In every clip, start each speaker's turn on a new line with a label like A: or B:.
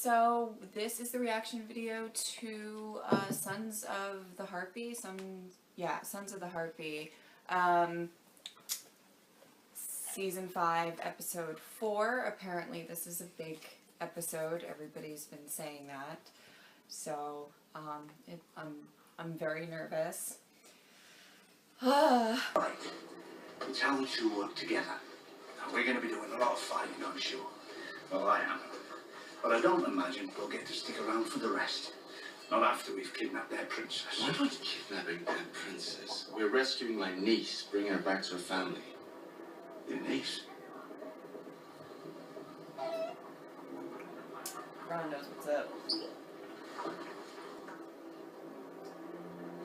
A: So this is the reaction video to Sons of the Harpy. Sons of the Harpy. Season 5, episode 4. Apparently this is a big episode. Everybody's been saying that. So I'm very nervous.
B: Right. It's how the two work together. Now, we're going to be doing a lot of fighting, I'm sure. Well, I am. But I don't imagine we'll get to stick around for the rest. Not after we've kidnapped their princess.
C: We're not kidnapping their princess. We're rescuing my niece, bringing her back to her family.
B: Your niece?
A: Ron knows what's up.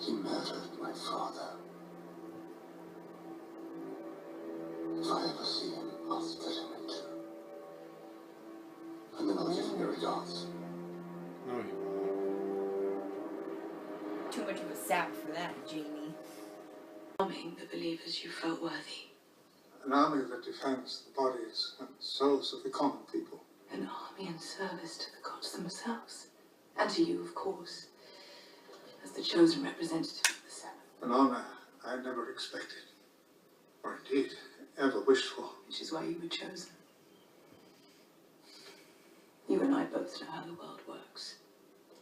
D: He murdered my father. If I ever see him, I'll split him in two. And then I'll give him your regards.
C: No, you won't.
A: Too much of a sap for that, Jamie.
E: Arming the believers you felt worthy.
D: An army that defends the bodies and souls of the common people.
E: An army in service to the gods themselves. And to you, of course, as the chosen representative of the Seven.
D: An honor I never expected, or indeed ever wished for.
E: Which is why you were chosen. You and I both know how the world works.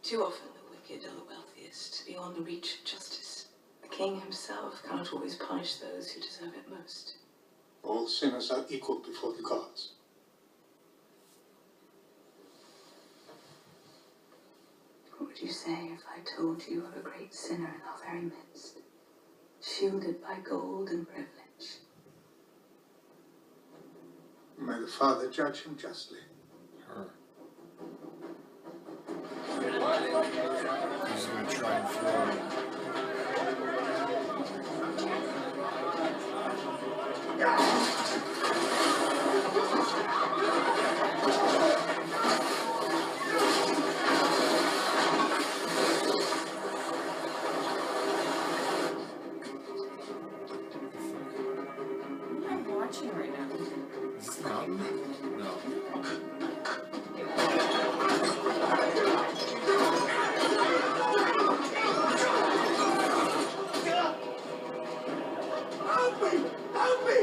E: Too often the wicked are the wealthiest, beyond the reach of justice. The king himself cannot always punish those who deserve it most.
D: All sinners are equal before the gods.
E: What would you say if I told you of a great sinner in our very midst, shielded by gold and privilege?
D: May the Father judge him justly.
C: Her. He's gonna try and throw him.
A: What am I watching right now?
C: Is this the mountain? No.
B: Help me! Help me!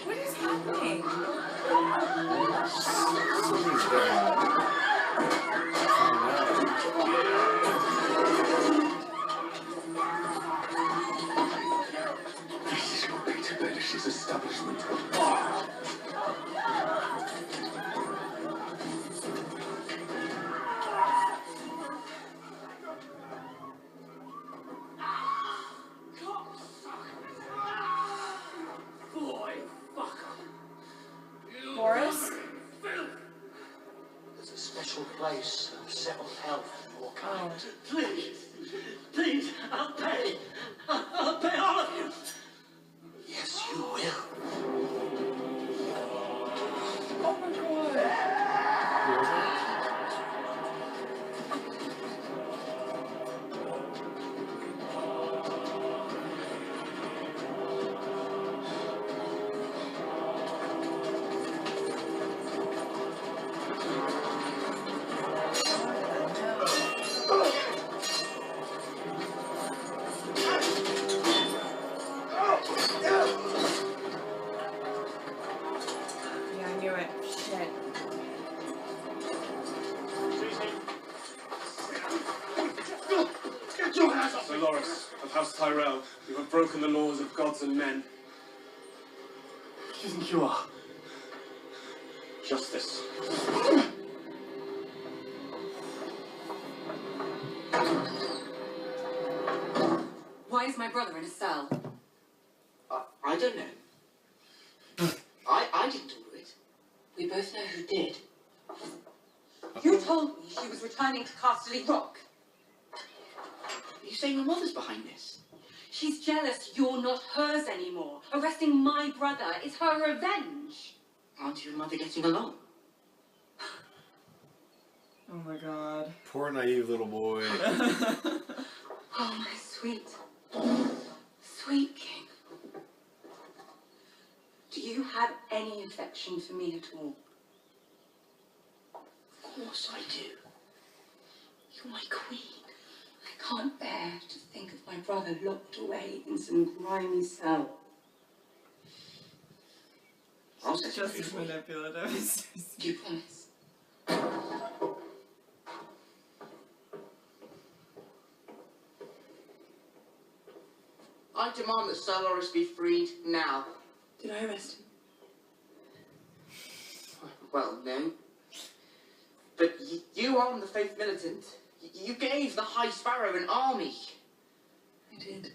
A: What is happening?
C: Somebody's gonna
B: This is what Peter Bedish's establishment. Boy, fucker.
A: Boris?
B: There's a special place of settled health for your kind.
F: Please, please, I'll pay. I'll pay all of you.
B: Yes, you will.
A: Oh my god. Yeah, I knew it. Shit.
B: Get your hands off me!
G: Dolores of House Tyrell, you have broken the laws of gods and men.
B: What do you think you are?
G: Justice.
E: Why is my brother in a cell?
F: I don't know. I didn't do it.
E: We both know who did.
H: You told me she was returning to Casterly Rock.
F: You say my mother's behind this?
H: She's jealous you're not hers anymore. Arresting my brother is her revenge.
F: Aren't you and Mother getting along?
A: Oh my god.
I: Poor naive little boy.
E: Oh, my sweet, sweet king. Do you have any affection for me at all?
F: Of course I do. You're my queen.
E: I can't bear to think of my brother locked away in some grimy cell.
F: I'll set him
A: Just
F: free
A: as
F: for you.
A: manipulative.
E: Do you promise?
F: I demand that Sir Loris be freed now.
E: Did I arrest him?
F: Well, no. But you armed the Faith Militant. You gave the High Sparrow an army.
E: I did.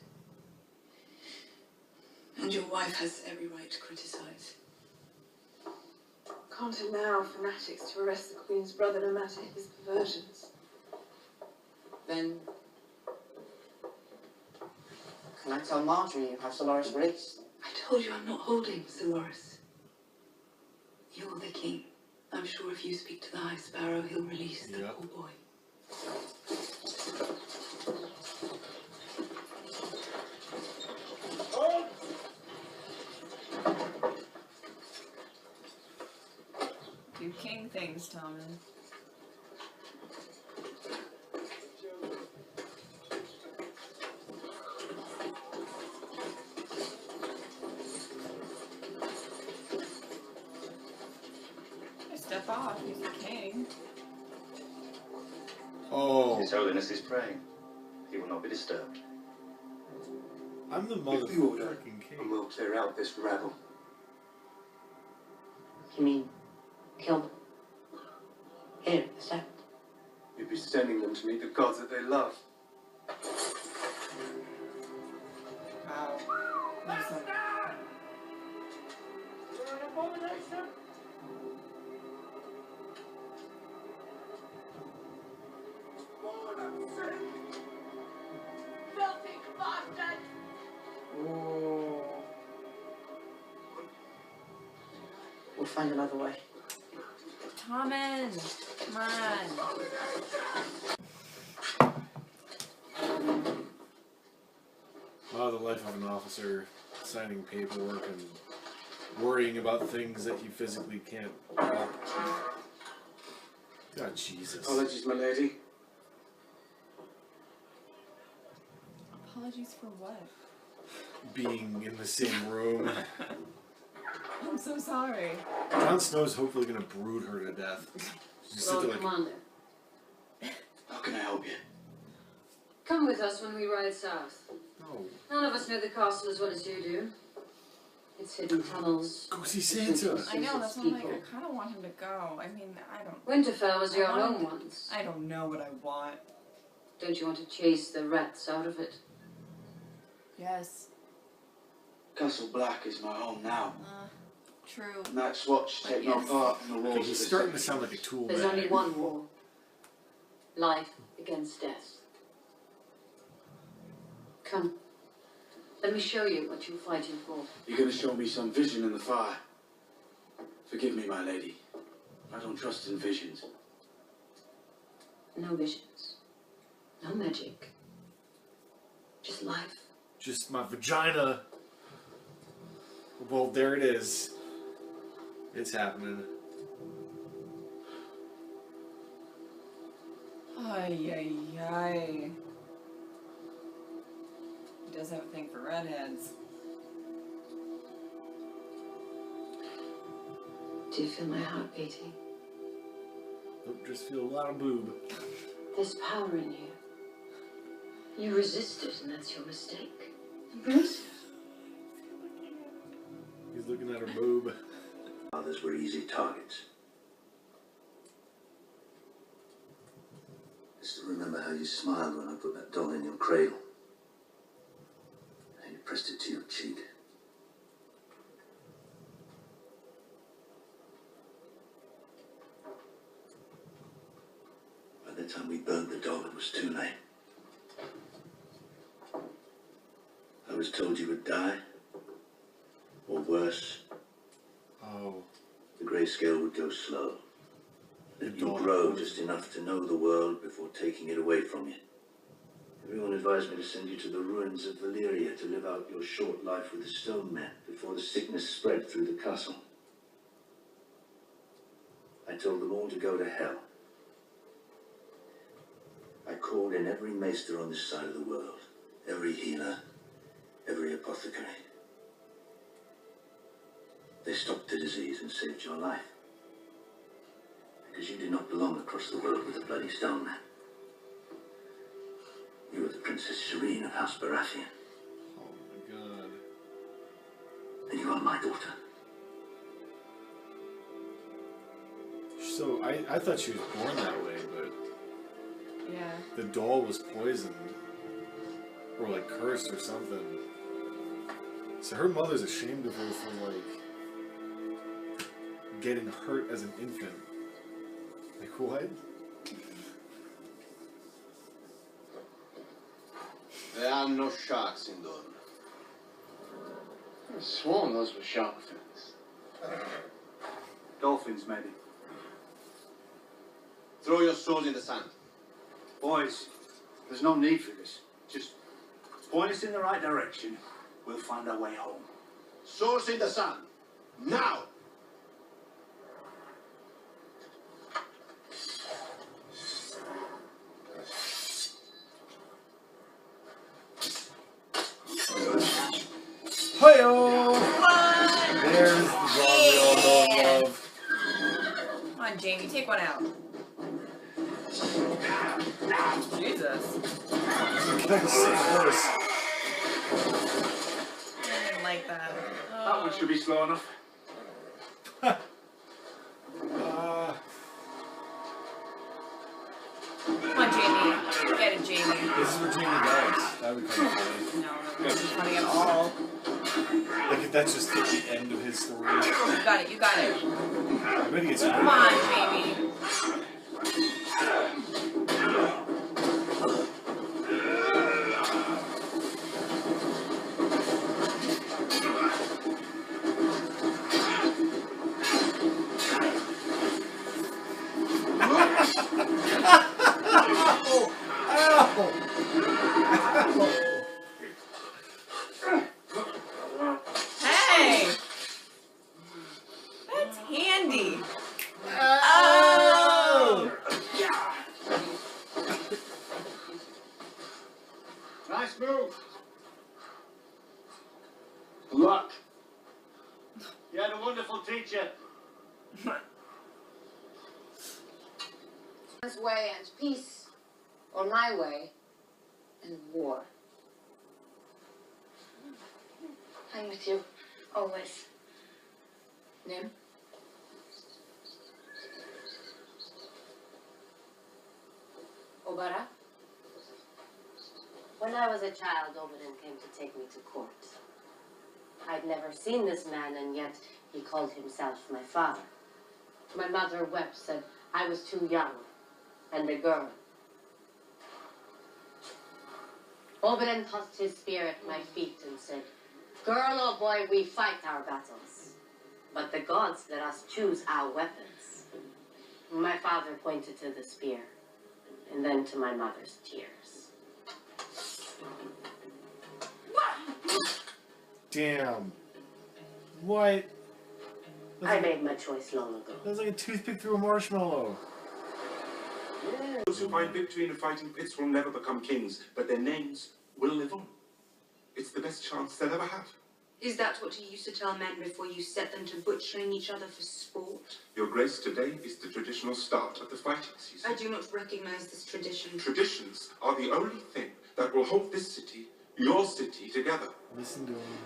E: And your wife has every right to criticize. Can't allow fanatics to arrest the Queen's brother, no matter his perversions.
F: Then... can I tell Marjorie you have Sir Loris released?
E: I told you I'm not holding Sir Loris. You're the king. I'm sure if you speak to the High Sparrow, he'll release the poor boy.
A: Do king things, Thomas. Step off, he's the king.
I: Oh,
B: His Holiness is praying. He will not be disturbed.
I: I'm the
D: Give the order,
I: motherfucking
D: and
I: king.
D: we'll clear out this rabble.
F: You mean kill them? Here, the sept.
D: You'd be sending them to meet the gods that they love.
A: Wow. Listen.
F: You're an abomination!
H: Filthy bastard!
A: Ooh.
F: We'll find another way.
A: Thomas, come on.
I: Wow, the life of an officer, signing paperwork and worrying about things that he physically can't help. God, Jesus.
D: Apologies, my lady.
A: Apologies for what?
I: Being in the same room.
A: I'm so sorry.
I: Jon Snow's hopefully gonna brood her to death. Just sit
H: Lord
I: there like,
H: Commander,
C: How can I help you?
H: come with us when we ride south.
I: no.
H: None of us know the castle as well as you do. Its hidden tunnels.
I: Go see Santa.
A: I know, that's why I'm like, I kind of want him to go. I mean, I don't...
H: Winterfell was your
A: I want
H: home
A: him to-
H: once.
A: I don't know what I want.
H: Don't you want to chase the rats out of it?
A: Yes.
C: Castle Black is my home now.
A: True.
C: Night's Watch take no
A: Yes.
C: part in the
I: Okay,
C: wars of
I: he's
C: the
I: starting to
C: Seven
I: sound like a tool
H: There's
I: bag.
H: only one war. Life against death. Come. Let me show you what you're fighting for.
C: You're going to show me some vision in the fire. Forgive me, my lady. I don't trust in visions.
H: No visions. No magic. Just life.
I: Just my vagina. Well, there it is. It's happening.
A: Ay, ay, ay. He does have a thing for redheads.
H: Do you feel my heart beating?
I: Nope, just feel a lot of boob.
H: There's power in you. You resist it, and that's your mistake. Embrace it.
I: He's looking at her boob.
B: Others were easy targets. I still remember how you smiled when I put that doll in your cradle. And you pressed it to your cheek. By the time we burned the doll, it was too late. I was told you would die. Or worse.
I: Oh.
B: the grayscale would go slow. That you grow just enough to know the world before taking it away from you. Everyone advised me to send you to the ruins of Valyria to live out your short life with the stone men before the sickness spread through the castle. I told them all to go to hell. I called in every maester on this side of the world, every healer, every apothecary. They stopped the disease and saved your life. Because you did not belong across the world with the bloody stone man. You were the Princess Shireen of House Baratheon.
I: Oh my god.
B: And you are my daughter.
I: So I thought she was born that way, but
A: Yeah.
I: the doll was poisoned. Or like cursed or something. So her mother's ashamed of her for like getting hurt as an infant. Like what?
C: There are no sharks in Dorne. I sworn those were shark fins.
B: Dolphins, maybe.
C: Throw your swords in the sand.
B: Boys, there's no need for this. Just point us in the right direction. We'll find our way home.
C: Swords in the sand. Now!
I: Hi-yo! There's the dog we all know and love.
A: Come on, Jamie, take one out. Jesus.
I: Can I see horse?
A: I didn't like that.
B: That one should be slow enough.
A: Come on, Jamie. Get it, Jamie.
I: This is what Jamie does. That would be kind of funny.
A: No, this isn't funny at all.
I: Like if that's just the end of his story.
A: You got it, you got it.
I: I bet he gets
A: Come on, Jamie. Hey! That's handy. Oh!
B: Nice move.
C: Luck.
B: You had a wonderful teacher.
H: His way and peace, or my way and war. I'm with you, always. Nim? Obara?
J: When I was a child, Oberyn came to take me to court. I'd never seen this man, and yet he called himself my father. My mother wept, said I was too young, and a girl. Oberyn tossed his spear at my feet and said, "Girl or boy, we fight our battles, but the gods let us choose our weapons." My father pointed to the spear, and then to my mother's tears.
I: Damn. What?
J: I made my choice long ago.
I: That was like a toothpick through a marshmallow.
G: Those who find victory in the fighting pits will never become kings, but their names will live on. It's the best chance they'll ever have.
K: Is that what you used to tell men before you set them to butchering each other for sport?
G: Your Grace, today is the traditional start of the fighting season.
K: I do not recognize this tradition.
G: Traditions are the only thing that will hold this city, your city, together.
I: Listen to him.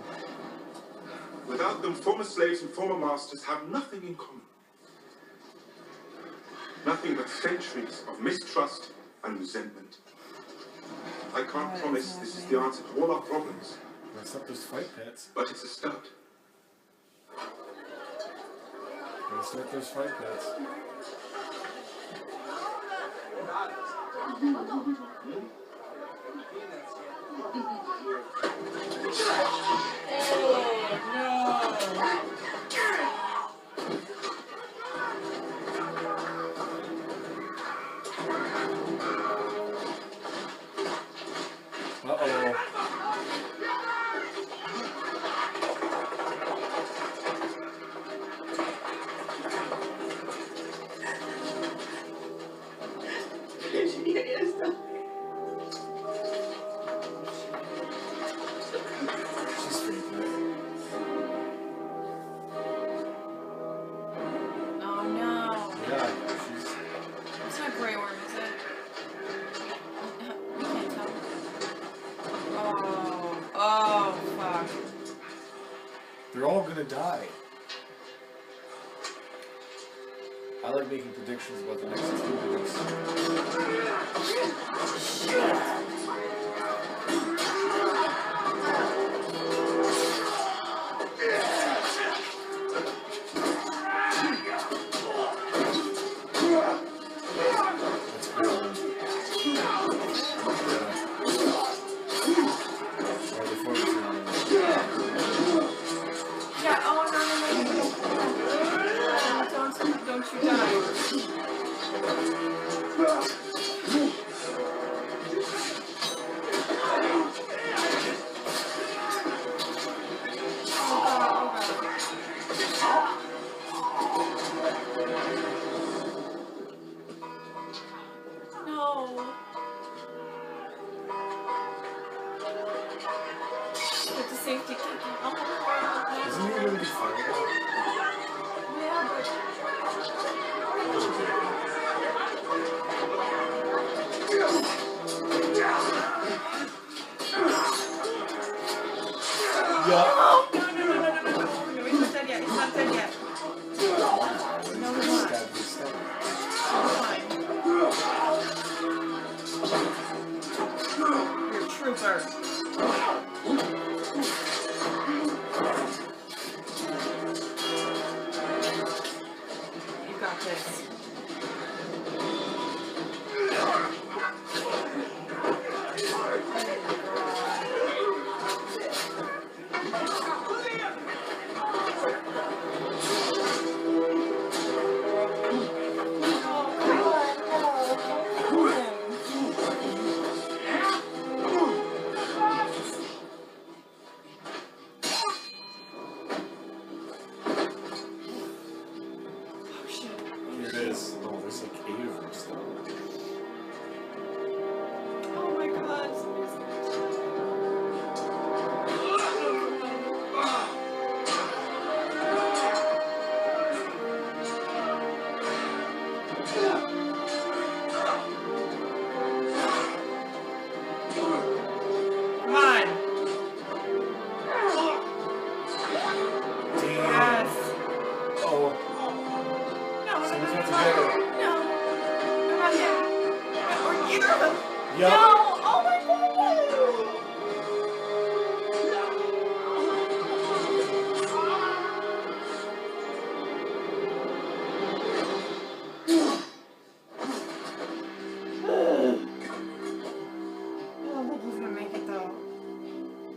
G: Without them, former slaves and former masters have nothing in common. Nothing but centuries of mistrust and resentment. I can't promise this is the answer to all our problems.
I: Let's up those fight pits.
G: But it's a start.
I: Let's start those fight pits. I like making predictions about the next 2 minutes.
A: Yeah, oh no. Don't you die. No. Get the safety key. Oh my god.
I: Isn't he going to be fired?
A: Yeah, but...
I: Yeah.
A: Oh, no, he's not dead yet. He's not dead yet. No, he's not. Fine. You're a trooper. You got this.
I: Here it is. Oh, there's like 8 of them still.
A: Oh my god. Come on. Yes.
I: Oh.
A: No,
I: Someone's got to
A: no.
I: get it.
A: No. I'm not him. Or either of them.
I: Yup.
A: No. Oh my god. I don't think he's gonna make it though.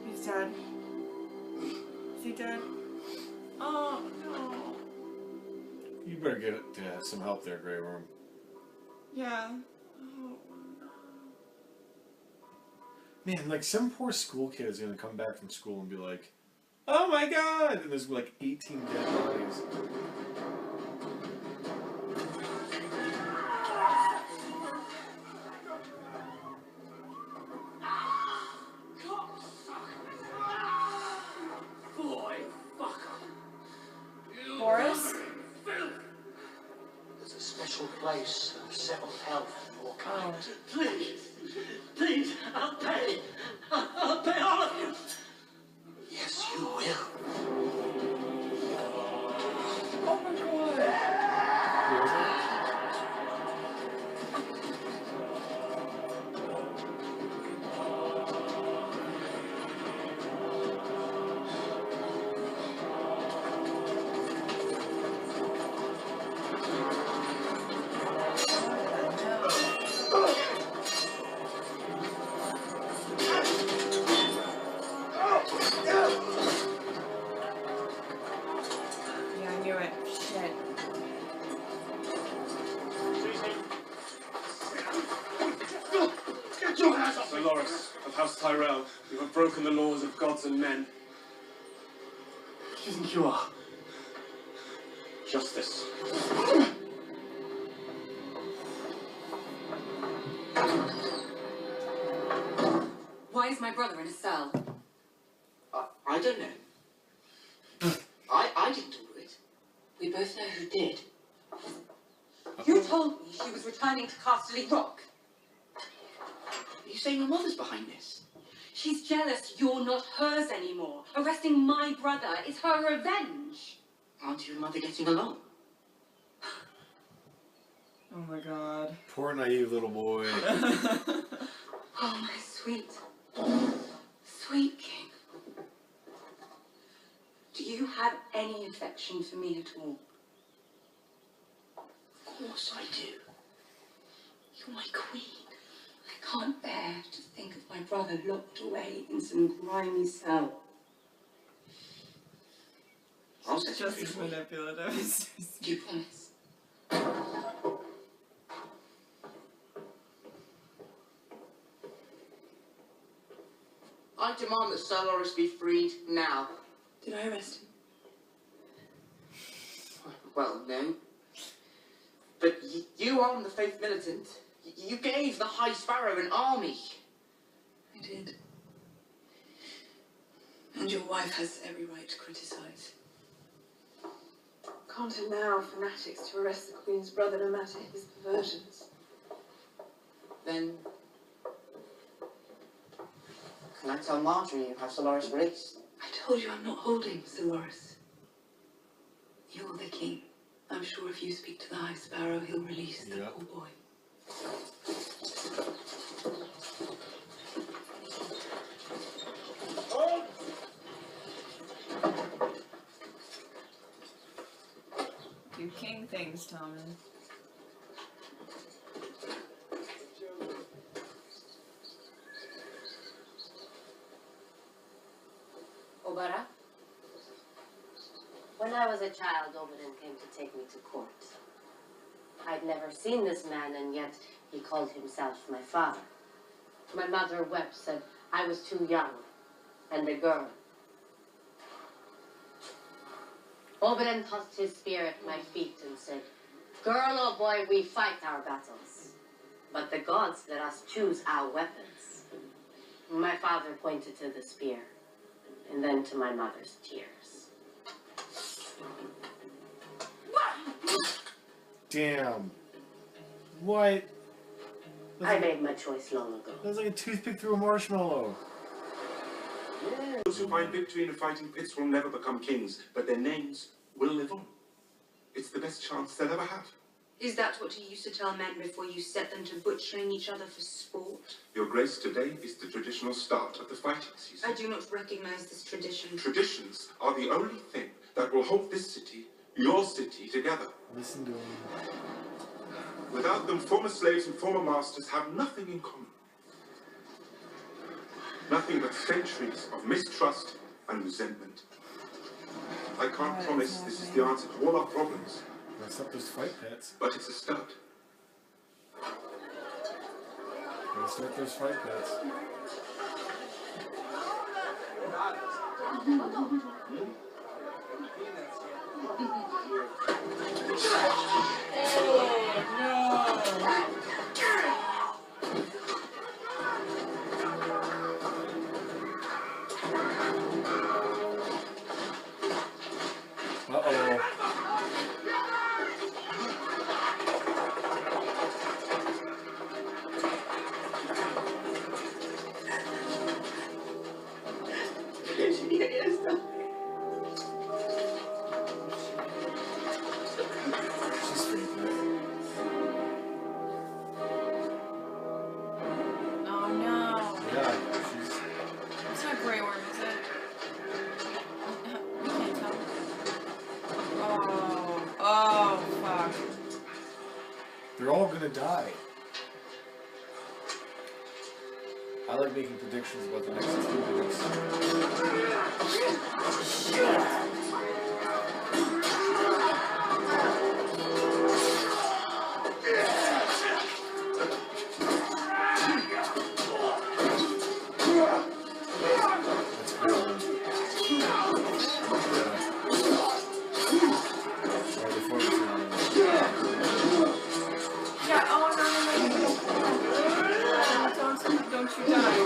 A: He's dead. Is he dead? Oh no.
I: You better get some help there, Grey Worm.
A: Yeah. Oh.
I: Man, like some poor school kid is gonna come back from school and be like, "Oh my god!" And there's like 18 dead bodies.
A: Boris?
B: There's a special place of settled health for your kind.
F: Please, I'll pay. I'll pay all of you.
B: Yes, you will.
A: Oh my god. Yeah, I knew it. Shit.
B: Get your hands off me!
L: Dolores of House Tyrell, you have broken the laws of gods and men.
B: Who do you think you are?
L: Justice.
K: Why is my brother in a cell?
F: I don't know. I didn't order it.
K: We both know who did. You told me she was returning to Casterly Rock.
F: Are you saying my mother's behind this?
K: She's jealous you're not hers anymore. Arresting my brother is her revenge.
F: Aren't you and mother getting along?
A: Oh my god.
I: Poor naive little boy.
K: Oh, my sweet, sweet king. Do you have any affection for me at all?
B: Of course I do.
K: You're my queen. I can't bear to think of my brother locked away in some grimy cell.
B: I'll set him
A: Just
B: free
A: as
B: for you.
A: manipulative.
K: Do you promise?
F: I demand that Sir Loris be freed now.
K: Did I arrest him?
F: Well, no. But you armed the Faith Militant. You gave the High Sparrow an army.
K: I did. And your wife has every right to criticize. Can't allow fanatics to arrest the Queen's brother, no matter his perversions.
F: Then... can I tell Marjorie you have Sir Loris released?
K: I told you I'm not holding Sir Loris. You're the king. I'm sure if you speak to the High Sparrow, he'll release the poor boy.
A: Do king things, Tommen.
J: Obara? When I was a child, Oberyn came to take me to court. I'd never seen this man, and yet he called himself my father. My mother wept, said I was too young, and a girl. Oberyn tossed his spear at my feet and said, "Girl or boy, we fight our battles, but the gods let us choose our weapons." My father pointed to the spear, and then to my mother's tears.
I: Damn. What?
J: I made my choice long ago.
I: That was like a toothpick through a marshmallow.
G: Those who find victory in the fighting pits will never become kings, but their names will live on. It's the best chance they'll ever have.
K: Is that what you used to tell men before you set them to butchering each other for sport?
G: Your Grace, today is the traditional start of the fighting season.
K: I do not recognize this tradition.
G: Traditions are the only thing that will hold this city, your city, together.
I: Listen to him.
G: Without them, former slaves and former masters have nothing in common. Nothing but centuries of mistrust and resentment. I can't promise this is the answer to all our problems.
I: Mess up those fight pits.
G: But it's a start.
I: Gotta start those fight pits. Uh-oh. She's faking it.
A: Oh no.
I: Yeah, she's...
A: It's not Grey Worm, is it? We can't tell. Oh. Oh, fuck.
I: They're all gonna die. I like making predictions about the next 2 minutes. That's cool. Yeah. Or the focus on it.
A: Yeah, oh no. Don't you die.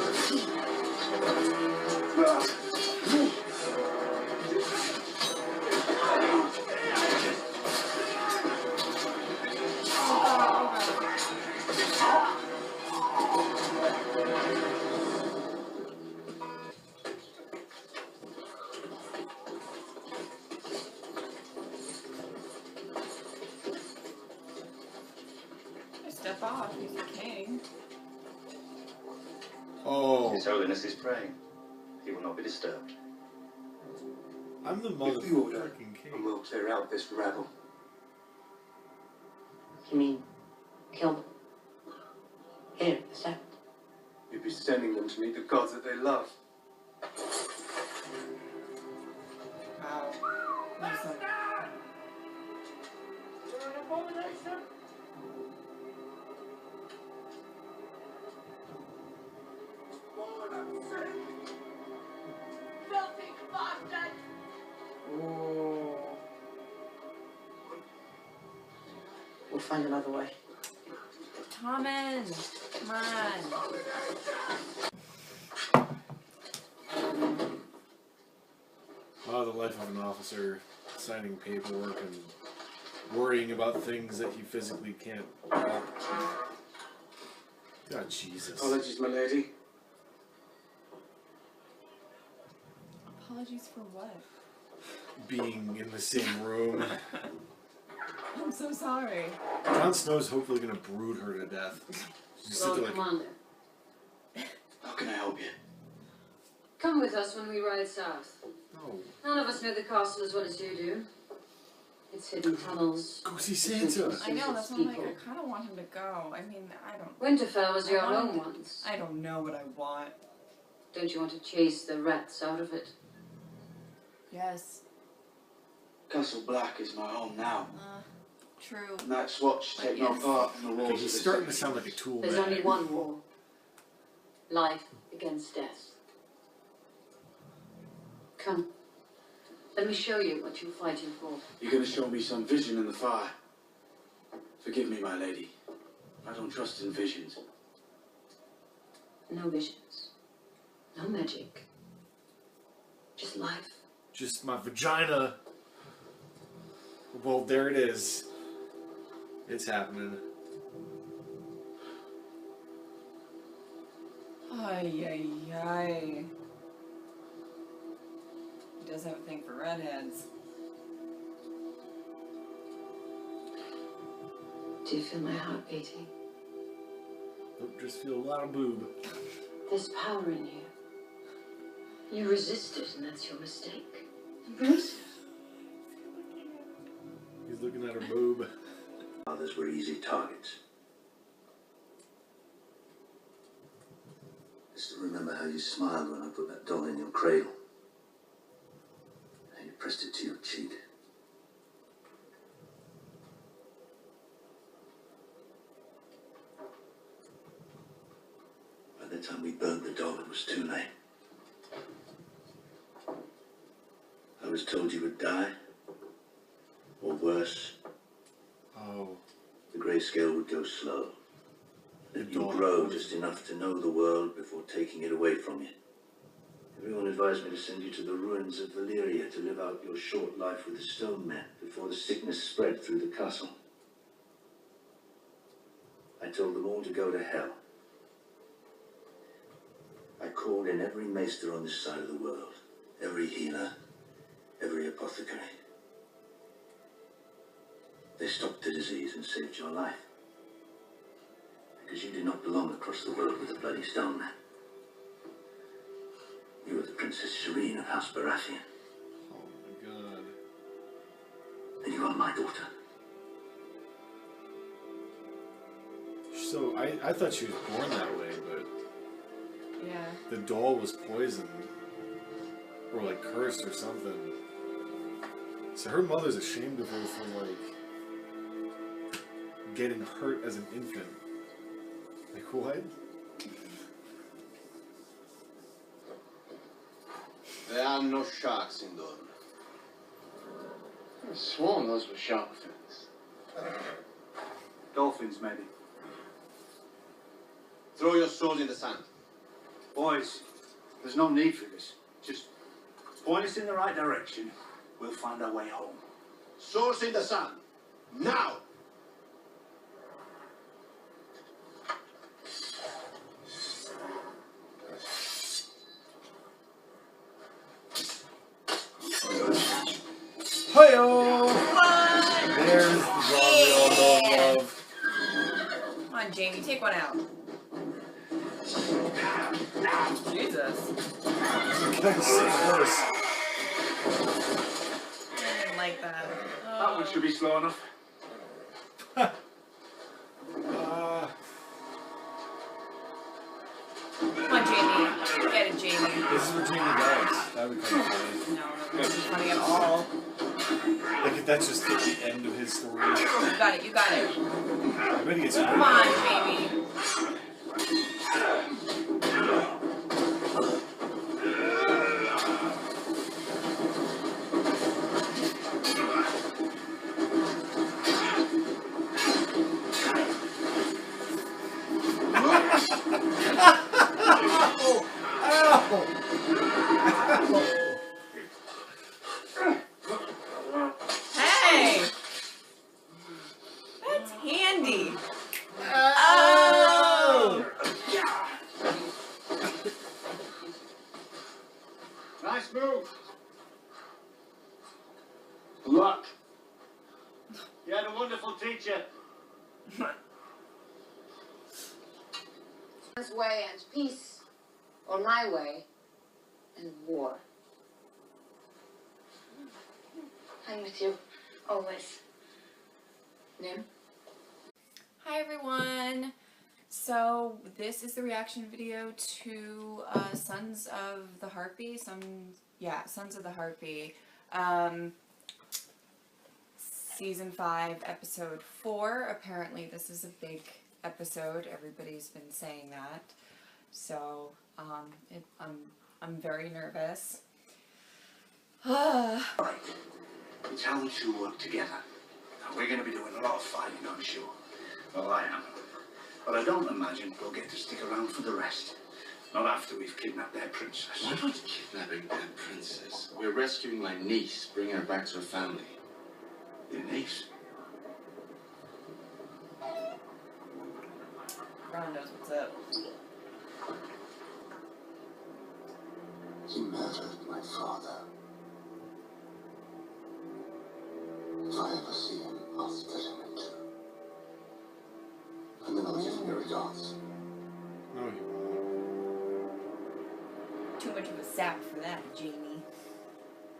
A: off. He's the king.
I: Oh.
B: His Holiness is praying. He will not be disturbed.
I: I'm the
D: Give the order,
I: motherfucking king.
D: and we'll clear out this rabble.
H: You mean kill them? Here, the seventh.
D: You'd be sending them to meet the gods that they love.
A: Wow. He's like, ooh.
H: We'll find another way.
A: Tommen, come on.
I: Oh, the life of an officer, signing paperwork and worrying about things that he physically can't help. God, Jesus.
C: Apologies, my lady.
A: Apologies for what?
I: Being in the same room.
A: I'm so sorry.
I: Jon Snow's hopefully gonna brood her to death. Just sit
H: Lord
I: there like,
H: Commander,
C: How can I help you?
H: come with us when we ride south.
I: no.
H: None of us know the castle as well as you do. Its hidden tunnels.
I: Go see Santa.
A: I know, that's why I'm like, I kind of want him to go. I mean, I don't...
H: Winterfell was your
A: I
H: own
A: want-
H: once.
A: I don't know what I want.
H: Don't you want to chase the rats out of it?
A: Yes.
C: Castle Black is my home now.
A: True.
C: Night's Watch
A: But
C: take no
A: yes.
C: part in the wars
I: Okay,
C: of
I: he's
C: the
I: starting to
C: Seven
I: sound like a
C: Kingdoms.
I: tool
H: There's
I: man.
H: only one war. Life against death. Come. Let me show you what you're fighting for.
C: You're going to show me some vision in the fire. Forgive me, my lady. I don't trust in visions.
H: No visions. No magic. Just life.
I: Just my vagina. Well, there it is. It's happening.
A: Ay, ay, ay. He does have a thing for redheads.
H: Do you feel my heart beating?
I: Don't just feel a lot of boob.
H: There's power in you. You resisted, and that's your mistake. Bruce?
I: He's looking at her boob.
B: Others were easy targets. I still remember how you smiled when I put that doll in your cradle. And you pressed it to your cheek. By the time we burned the doll, it was too late. I was told you would die, or worse,
I: Oh.
B: the grayscale would go slow. That you
I: doll.
B: grow just enough to know the world before taking it away from you. Everyone advised me to send you to the ruins of Valyria to live out your short life with the stone men before the sickness spread through the castle. I told them all to go to hell. I called in every maester on this side of the world, every healer, every apothecary. They stopped the disease and saved your life. Because you did not belong across the world with the bloody stone man. You were the Princess Shireen of House Baratheon.
I: Oh my god.
B: And you are my daughter.
I: So, I thought she was born that way, but
A: Yeah.
I: the doll was poisoned. Or like cursed or something. So her mother's ashamed of her for like getting hurt as an infant. Like what?
M: There are no sharks in Dorne. I sworn those were shark fins.
D: Dolphins, maybe.
M: Throw your sword in the sand.
B: Boys, there's no need for this. Just point us in the right direction. We'll find our way home.
M: Swords in the sand. Now!
I: Hi-yo! There's the song we all know and love.
A: My on, Jamie, take one out. Jesus. I didn't like that.
B: That one should be slow enough.
A: Come on, Jamie. Get it, Jamie.
I: This is what Jamie does. That would be kind of funny.
A: No, that wouldn't be funny at all.
I: Like if that's just the end of his story.
A: You got it, you got it.
I: I bet he gets
A: Come on, Jamie. Hey! That's handy. Oh!
B: Nice move. Luck. You had a wonderful teacher.
J: His way and peace, or my way and war. I'm with you, always. Nim?
A: Hi everyone! So this is the reaction video to Sons of the Harpy. Sons of the Harpy. Season 5, episode 4. Apparently this is a big episode. Everybody's been saying that. So I'm very nervous.
B: The talent should work together. Now, we're going to be doing a lot of fighting, I'm sure. Well, I am. But I don't imagine we'll get to stick around for the rest. Not after we've kidnapped their princess.
C: We're not kidnapping that princess. We're rescuing my niece, bringing her back to her family.
B: Your niece?
A: Ron knows what's up.
D: He murdered my father. If I ever see him, I'll split him in two. And then I'll give him your regards.
I: No, he won't.
A: Too much of a sap for that, Jamie.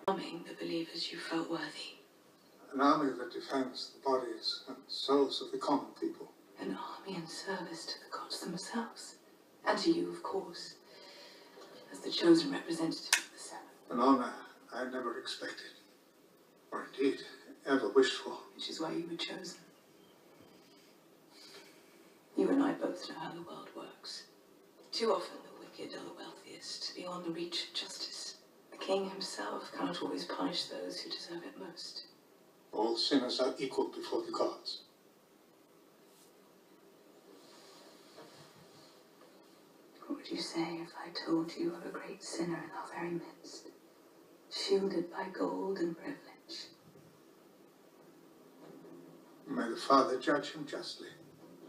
K: Arming the believers you felt worthy.
D: An army that defends the bodies and souls of the common people.
K: An army in service to the gods themselves. And to you, of course, as the chosen representative of the Seven.
D: An honor I never expected, or indeed ever wished for.
K: Which is why you were chosen. You and I both know how the world works. Too often the wicked are the wealthiest, beyond the reach of justice. The king himself cannot always punish those who deserve it most.
D: All sinners are equal before the gods.
K: What would you say if I told you of a great sinner in our very midst, shielded by gold and privilege?
D: May the Father judge him justly.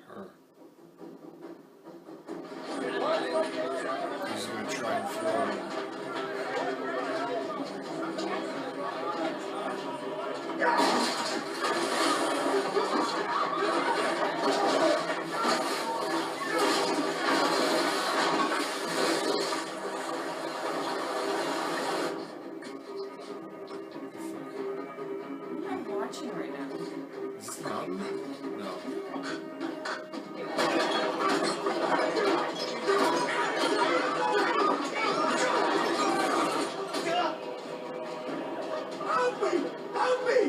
I: Her. He's gonna try and throw him.
A: I'm watching right now.
I: Is this the mountain? No.
B: Help me! Help me!